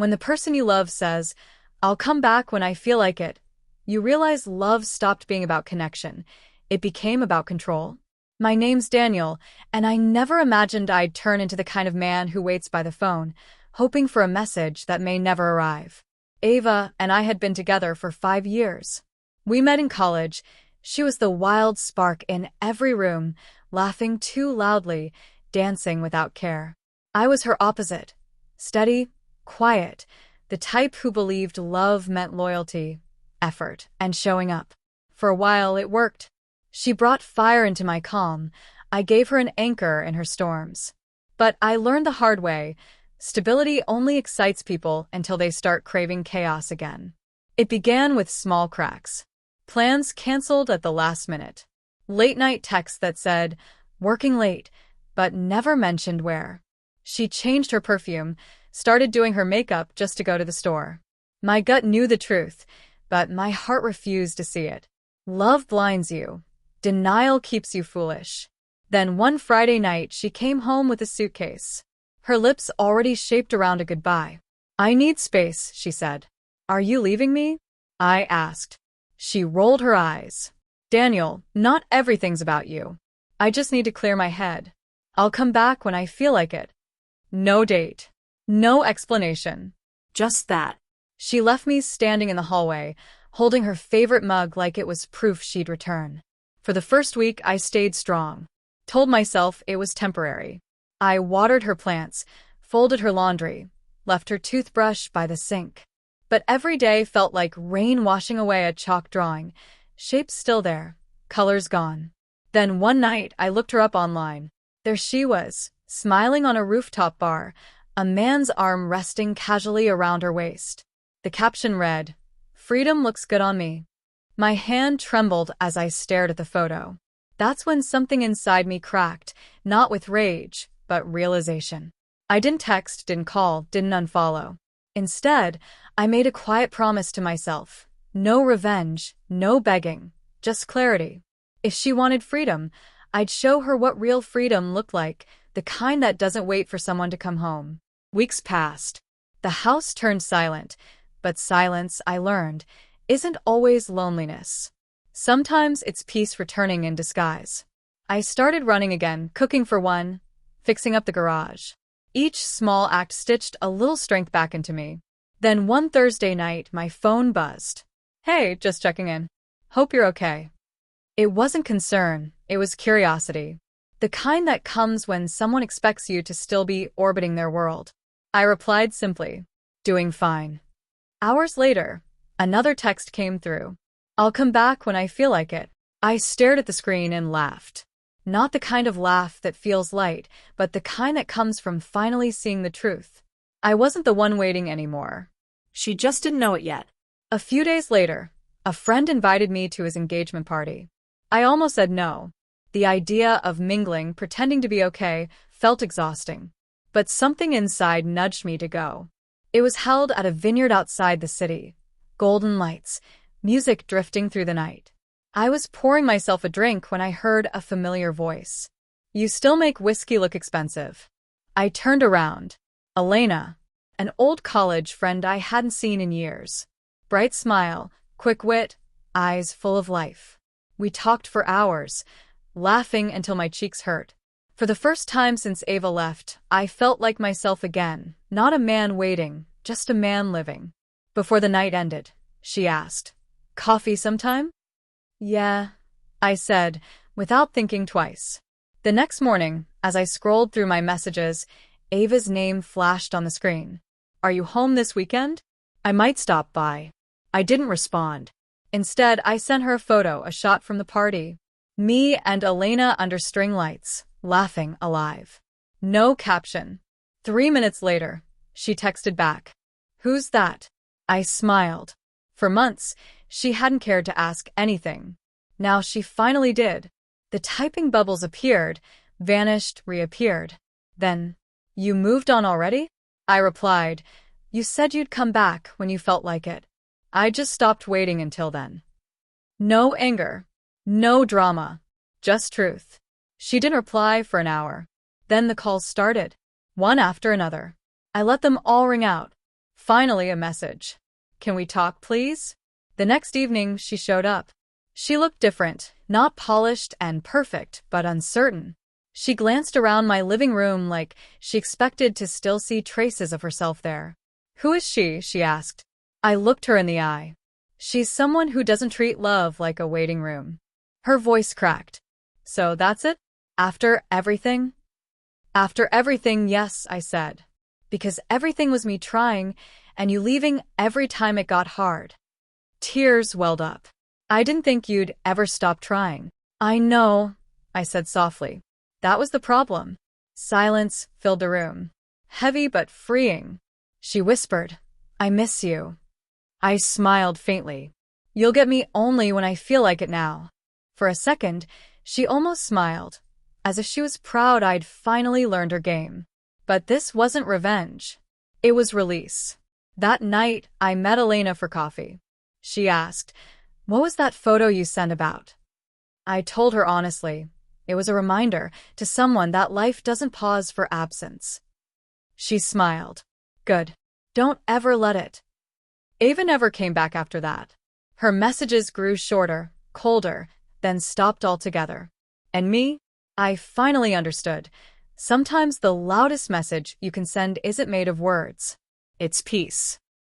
When the person you love says, "I'll come back when I feel like it," you realize love stopped being about connection. It became about control. My name's Daniel, and I never imagined I'd turn into the kind of man who waits by the phone, hoping for a message that may never arrive. Ava and I had been together for 5 years. We met in college. She was the wild spark in every room, laughing too loudly, dancing without care. I was her opposite. Steady, quiet, the type who believed love meant loyalty, effort, and showing up. For a while, it worked. She brought fire into my calm. I gave her an anchor in her storms. But I learned the hard way. Stability only excites people until they start craving chaos again. It began with small cracks. Plans canceled at the last minute. Late-night texts that said, "Working late," but never mentioned where. She changed her perfume, started doing her makeup just to go to the store. My gut knew the truth, but my heart refused to see it. Love blinds you. Denial keeps you foolish. Then one Friday night, she came home with a suitcase. Her lips already shaped around a goodbye. "I need space," she said. "Are you leaving me?" I asked. She rolled her eyes. "Daniel, not everything's about you. I just need to clear my head. I'll come back when I feel like it." No date. No explanation. Just that. She left me standing in the hallway, holding her favorite mug like it was proof she'd return. For the first week, I stayed strong. Told myself it was temporary. I watered her plants, folded her laundry, left her toothbrush by the sink. But every day felt like rain washing away a chalk drawing. Shapes still there, colors gone. Then one night, I looked her up online. There she was, smiling on a rooftop bar, a man's arm resting casually around her waist. The caption read, "Freedom looks good on me." My hand trembled as I stared at the photo. That's when something inside me cracked, not with rage, but realization. I didn't text, didn't call, didn't unfollow. Instead, I made a quiet promise to myself. No revenge, no begging, just clarity. If she wanted freedom, I'd show her what real freedom looked like, the kind that doesn't wait for someone to come home. Weeks passed. The house turned silent, but silence, I learned, isn't always loneliness. Sometimes it's peace returning in disguise. I started running again, cooking for one, fixing up the garage. Each small act stitched a little strength back into me. Then one Thursday night, my phone buzzed. "Hey, just checking in. Hope you're okay." It wasn't concern, it was curiosity. The kind that comes when someone expects you to still be orbiting their world. I replied simply, "Doing fine." Hours later, another text came through. "I'll come back when I feel like it." I stared at the screen and laughed. Not the kind of laugh that feels light, but the kind that comes from finally seeing the truth. I wasn't the one waiting anymore. She just didn't know it yet. A few days later, a friend invited me to his engagement party. I almost said no. The idea of mingling, pretending to be okay, felt exhausting. But something inside nudged me to go. It was held at a vineyard outside the city. Golden lights, music drifting through the night. I was pouring myself a drink when I heard a familiar voice. "You still make whiskey look expensive." I turned around. Elena, an old college friend I hadn't seen in years. Bright smile, quick wit, eyes full of life. We talked for hours, laughing until my cheeks hurt. For the first time since Ava left, I felt like myself again, not a man waiting, just a man living. Before the night ended, she asked, "Coffee sometime?" "Yeah," I said, without thinking twice. The next morning, as I scrolled through my messages, Ava's name flashed on the screen. "Are you home this weekend? I might stop by." I didn't respond. Instead, I sent her a photo, a shot from the party. Me and Elena under string lights, laughing alive. No caption. 3 minutes later, she texted back, "Who's that?" I smiled. For months, she hadn't cared to ask anything. Now she finally did. The typing bubbles appeared, vanished, reappeared. Then, "You moved on already?" I replied, "You said you'd come back when you felt like it." I just stopped waiting until then. No anger. No drama. Just truth. She didn't reply for an hour. Then the calls started, one after another. I let them all ring out. Finally, a message. Can we talk, please? The next evening, she showed up. She looked different, not polished and perfect, but uncertain. She glanced around my living room like she expected to still see traces of herself there. Who is she? She asked. I looked her in the eye. She's someone who doesn't treat love like a waiting room. Her voice cracked. So that's it? After everything? After everything, yes, I said. Because everything was me trying, and you leaving every time it got hard. Tears welled up. I didn't think you'd ever stop trying. I know, I said softly. That was the problem. Silence filled the room. Heavy but freeing. She whispered, I miss you. I smiled faintly. You'll get me only when I feel like it now. For a second, she almost smiled, as if she was proud I'd finally learned her game. But this wasn't revenge. It was release. That night, I met Elena for coffee. She asked, what was that photo you sent about? I told her honestly. It was a reminder to someone that life doesn't pause for absence. She smiled. Good. Don't ever let it. Ava never came back after that. Her messages grew shorter, colder, then stopped altogether. And me? I finally understood. Sometimes the loudest message you can send isn't made of words. It's peace.